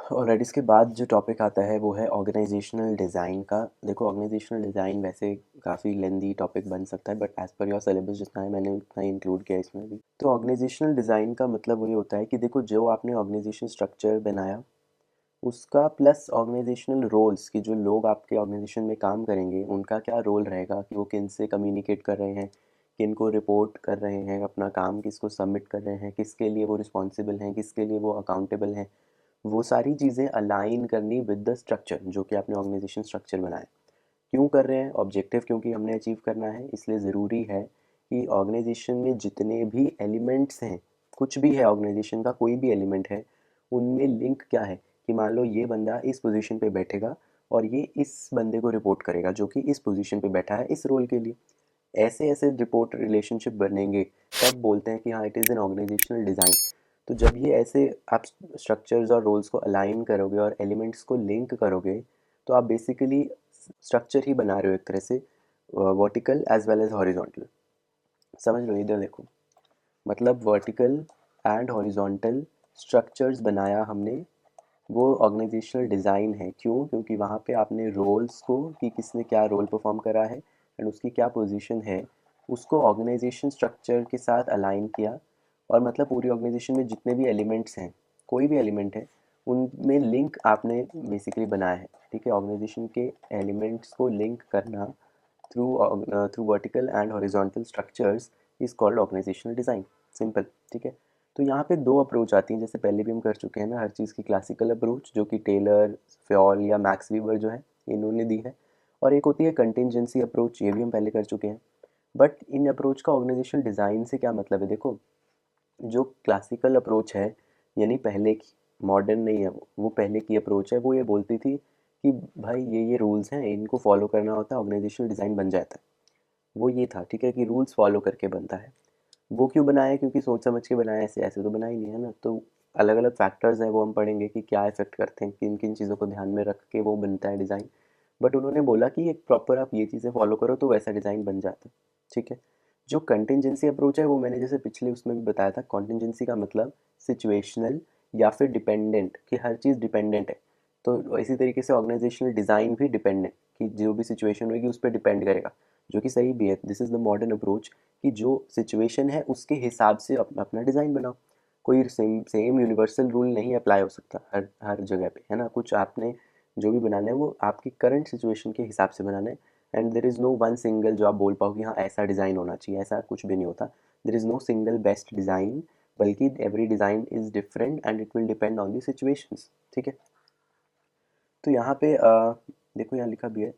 Alright, इसके बाद जो टॉपिक आता है वो है ऑर्गेनाइजेशनल डिज़ाइन का। देखो, ऑर्गेनाइजेशनल डिज़ाइन वैसे काफ़ी लेंदी टॉपिक बन सकता है, but as per your syllabus जितना है मैंने उतना ही इंक्लूड किया इसमें भी। तो ऑर्गेनाइजेशनल डिज़ाइन का मतलब वही होता है कि देखो, जो आपने ऑर्गेनाइजेशन स्ट्रक्चर बनाया उसका प्लस ऑर्गेनाइजेशनल रोल्स, कि जो लोग आपके ऑर्गेनाइजेशन में काम करेंगे उनका क्या रोल रहेगा, कि वो किन से कम्युनिकेट कर रहे हैं, किन को रिपोर्ट कर रहे हैं, अपना काम किसको सबमिट कर रहे हैं, किसके लिए वो रिस्पॉन्सिबल हैं, किसके लिए वो अकाउंटेबल हैं। वो सारी चीज़ें अलाइन करनी विद द स्ट्रक्चर जो कि आपने ऑर्गेनाइजेशन स्ट्रक्चर बनाया। क्यों कर रहे हैं? ऑब्जेक्टिव क्योंकि हमने अचीव करना है, इसलिए ज़रूरी है कि ऑर्गेनाइजेशन में जितने भी एलिमेंट्स हैं, कुछ भी है ऑर्गेनाइजेशन का, कोई भी एलिमेंट है, उनमें लिंक क्या है, कि मान लो ये बंदा इस पोजीशन पे बैठेगा और ये इस बंदे को रिपोर्ट करेगा जो कि इस पोजीशन पे बैठा है इस रोल के लिए। ऐसे ऐसे रिपोर्ट रिलेशनशिप बनेंगे, तब बोलते हैं कि हाँ, it is an organisational design. तो जब ये ऐसे आप स्ट्रक्चर्स और रोल्स को अलाइन करोगे और एलिमेंट्स को लिंक करोगे, तो आप बेसिकली स्ट्रक्चर ही बना रहे हो एक तरह से, vertical as well as horizontal. समझ लो, इधर देखो, मतलब वर्टिकल एंड हॉरिजॉन्टल स्ट्रक्चर्स बनाया हमने, वो ऑर्गेनाइजेशनल डिज़ाइन है। क्यों? क्योंकि वहाँ पे आपने रोल्स को, कि किसने क्या रोल परफॉर्म करा है एंड उसकी क्या पोजीशन है, उसको ऑर्गेनाइजेशन स्ट्रक्चर के साथ अलाइन किया। और मतलब पूरी ऑर्गेनाइजेशन में जितने भी एलिमेंट्स हैं, कोई भी एलिमेंट है, उनमें लिंक आपने बेसिकली बनाया है। ठीक है, ऑर्गेनाइजेशन के एलिमेंट्स को लिंक करना through through vertical and horizontal structures is called organisational design. Simple. ठीक है। तो यहाँ पे दो अप्रोच आती हैं, जैसे पहले भी हम कर चुके हैं ना, हर चीज़ की क्लासिकल अप्रोच जो कि टेलर, फ्यॉल या मैक्स वीवर जो है इन्होंने दी है, और एक होती है कंटिंजेंसी अप्रोच, ये भी हम पहले कर चुके हैं। बट इन अप्रोच का ऑर्गेनाइजेशनल डिज़ाइन से क्या मतलब है? देखो, जो क्लासिकल अप्रोच है, यानी पहले की, मॉडर्न नहीं है वो पहले की अप्रोच है, वो ये बोलती थी कि भाई ये रूल्स हैं, इनको फॉलो करना होता है, ऑर्गेनाइजेशनल डिज़ाइन बन जाता है। वो ये था, ठीक है, कि रूल्स फॉलो करके बनता है। वो क्यों बनाया? क्योंकि सोच समझ के बनाया, ऐसे ऐसे तो बना ही नहीं है ना। तो अलग अलग फैक्टर्स हैं, वो हम पढ़ेंगे कि क्या इफेक्ट करते हैं, किन किन चीज़ों को ध्यान में रख के वो बनता है डिज़ाइन। बट उन्होंने बोला कि एक प्रॉपर आप ये चीज़ें फॉलो करो तो वैसा डिज़ाइन बन जाता है। ठीक है। जो कंटिजेंसी अप्रोच है वो मैंने जैसे पिछले उसमें भी बताया था, कॉन्टिजेंसी का मतलब सिचुएशनल या फिर डिपेंडेंट, कि हर चीज़ डिपेंडेंट है। तो इसी तरीके से ऑर्गेनाइजेशनल डिज़ाइन भी डिपेंडेंट, कि जो भी सिचुएशन होगी उस पर डिपेंड करेगा, जो कि सही भी है। This is the modern approach, कि जो सिचुएशन है उसके हिसाब से अपना डिज़ाइन बनाओ। कोई सेम सेम यूनिवर्सल रूल नहीं अप्लाई हो सकता हर हर जगह पे, है ना। कुछ आपने जो भी बनाना है वो आपकी करंट सिचुएशन के हिसाब से बनाना है। And there is no one single जो आप बोल पाओ कि हाँ ऐसा डिज़ाइन होना चाहिए, ऐसा कुछ भी नहीं होता। There is no single best design, बल्कि every design is different and it will depend on the situations. ठीक है। तो यहाँ पे देखो, यहाँ लिखा भी है,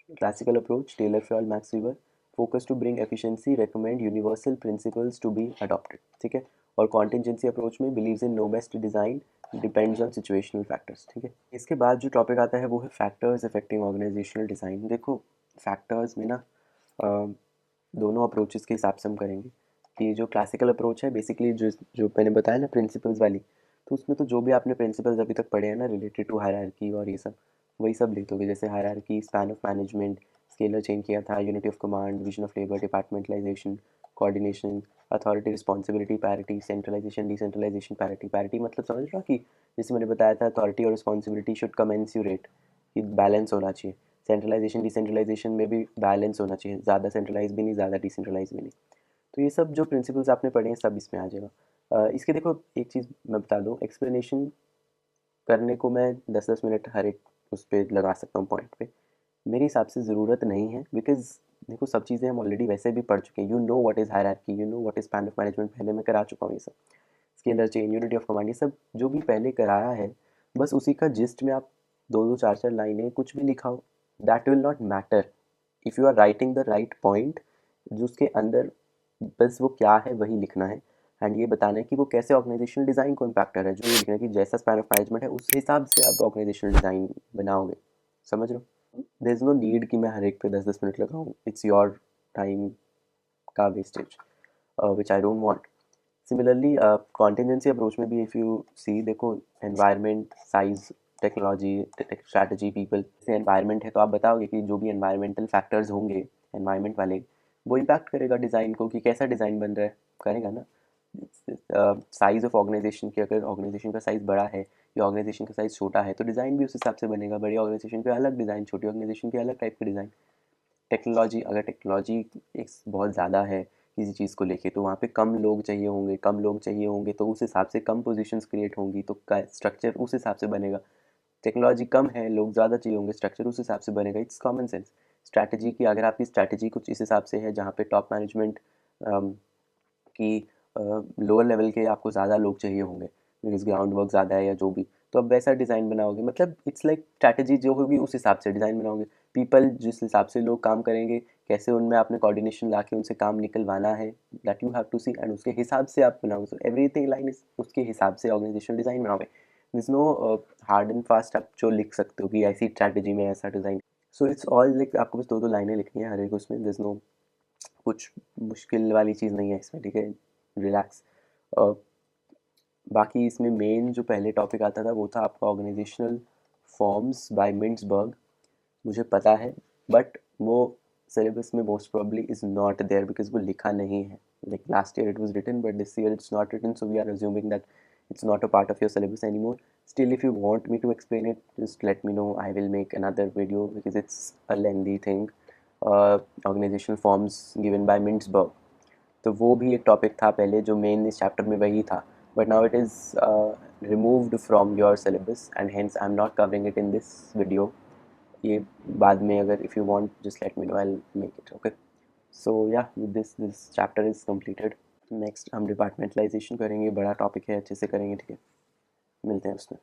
classical approach Taylor, Fayol, Max Weber, focus to bring efficiency, recommend universal principles to be adopted. ठीक है। और कॉन्टिजेंसी अप्रोच में believes in no best design, depends on situational factors. ठीक है। इसके बाद जो टॉपिक आता है वो है फैक्टर्स अफेक्टिंग ऑर्गेनाइजेशनल डिज़ाइन। देखो, फैक्टर्स में ना अ, दोनों अप्रोचेस के हिसाब से हम करेंगे। कि जो क्लासिकल अप्रोच है बेसिकली, जो जो मैंने बताया ना प्रिंसिपल्स वाली, तो उसमें तो जो भी आपने प्रिंसिपल्स अभी तक पढ़े हैं ना रिलेटेड टू हायरार्की और ये सब, वही सब लिख दोगे। जैसे hierarchy, span of management, scalar change किया था, unity of command, division of labour, departmentalisation, coordination, authority, responsibility, parity, centralisation, decentralisation, parity. Parity मतलब समझ लो कि जैसे मैंने बताया था, अथॉरिटी और रिस्पॉन्सिबिलिटी शुड कमेंस्यूरेट, कि बैलेंस होना चाहिए। सेंट्रलाइजेशन डिसेंट्रलाइजेशन में भी बैलेंस होना चाहिए, ज़्यादा सेंट्रलाइज भी नहीं, ज़्यादा डिसेंट्रलाइज भी नहीं। तो ये सब जो प्रिंसिपल्स आपने पढ़े हैं सब इसमें आ जाएगा। इसके देखो, एक चीज़ मैं बता दूँ, एक्सप्लेनेशन करने को मैं 10-10 मिनट हर एक उस पर लगा सकता हूँ पॉइंट पे। मेरे हिसाब से ज़रूरत नहीं है, बिकॉज देखो सब चीज़ें हम ऑलरेडी वैसे भी पढ़ चुके हैं। You know what is hierarchy, you know what is span of management, पहले मैं करा चुका हूँ ये सब। Scalar chain, unity of command, ये सब जो भी पहले कराया है, बस उसी का जिस्ट में आप दो दो चार चार लाइनें कुछ भी लिखाओ, that will not matter if you are writing the right point. जो उसके अंदर बस वो क्या है वही लिखना है। एंड ये बताना है कि वो कैसे ऑर्गेनाइजेशनल डिज़ाइन को इम्पैक्ट है, जो ये लिखना है कि जैसा स्पैन ऑफ मैनेजमेंट है उस हिसाब से आप ऑर्गेनाइजेशनल डिज़ाइन बनाओगे। समझ लो, देर इज़ नो नीड कि मैं हर एक पे 10-10 मिनट लगाऊँ, इट्स योर टाइम का wastage, which I don't want. Similarly contingency approach में भी इफ़ यू सी, देखो, environment, size, technology, strategy, people. जैसे एनवायरनमेंट है तो आप बताओगे कि जो भी एनवायरमेंटल फैक्टर्स होंगे एनवायरनमेंट वाले, वो इम्पैक्ट करेगा डिज़ाइन को, कि कैसा डिज़ाइन बन रहा है, करेगा ना। साइज़ ऑफ ऑर्गेनाइजेशन की, अगर ऑर्गेनाइजेशन का साइज़ बड़ा है या ऑर्गेनाइजेशन का साइज़ छोटा है तो डिज़ाइन भी उस हिसाब से बनेगा। बड़ी ऑर्गेनाइजेशन के अलग डिज़ाइन, छोटी ऑर्गेनाइजेशन के अलग टाइप के डिज़ाइन। टेक्नोलॉजी, अगर टेक्नोलॉजी एक बहुत ज़्यादा है किसी चीज़ को लेके, तो वहाँ पे कम लोग चाहिए होंगे, कम लोग चाहिए होंगे तो उस हिसाब से कम पोजीशंस क्रिएट होंगी, तो स्ट्रक्चर उस हिसाब से बनेगा। टेक्नोलॉजी कम है, लोग ज़्यादा चाहिए होंगे, स्ट्रक्चर उस हिसाब से बनेगा। It's common sense. स्ट्रैटेजी की, अगर आपकी स्ट्रैटेजी कुछ इस हिसाब से है जहाँ पे टॉप मैनेजमेंट कि लोअर लेवल के आपको ज़्यादा लोग चाहिए होंगे बिकॉज ग्राउंड वर्क ज़्यादा है या जो भी, तो अब वैसा डिज़ाइन बनाओगे। मतलब इट्स लाइक स्ट्रैटेजी जो होगी उस हिसाब से डिज़ाइन बनाओगे। पीपल जिस हिसाब से लोग काम करेंगे, कैसे उनमें आपने कोऑर्डिनेशन ला के उनसे काम निकलवाना है, that you have to see, and उसके हिसाब से आप बनाओगे। सो एवरीथिंग लाइन इज उसके हिसाब से ऑर्गेनाइजेशन डिज़ाइन बनाओगे। This no hard and fast आप जो लिख सकते हो कि ऐसी स्ट्रैटेजी में ऐसा design. So it's all like आपको बस दो दो लाइनें लिखनी है हर एक उसमें। दिस नो कुछ मुश्किल वाली चीज़ नहीं है इसमें, ठीक है, रिलैक्स। बाकी इसमें मेन जो पहले टॉपिक आता था वो था आपका ऑर्गेनाइजेशनल फॉर्म्स बाय मिंट्सबर्ग। मुझे पता है, बट वो सिलेबस में most probably is not there because वो लिखा नहीं है। Like last year it was written but this year it's not written, so we are assuming that it's not a part of your syllabus anymore. Still, if you want me to explain it, just let me know. I will make another video because it's a lengthy thing. Organizational forms given by Mintzberg, तो वो भी एक topic था पहले जो main इस chapter में वही था, but now it is removed from your syllabus and hence I am not covering it in this video. ये बाद में अगर if you want just let me know, I will make it. Okay, so या this chapter is completed. Next हम departmentalisation करेंगे, बड़ा topic है, अच्छे से करेंगे, ठीक है। मिलते हैं उसमें।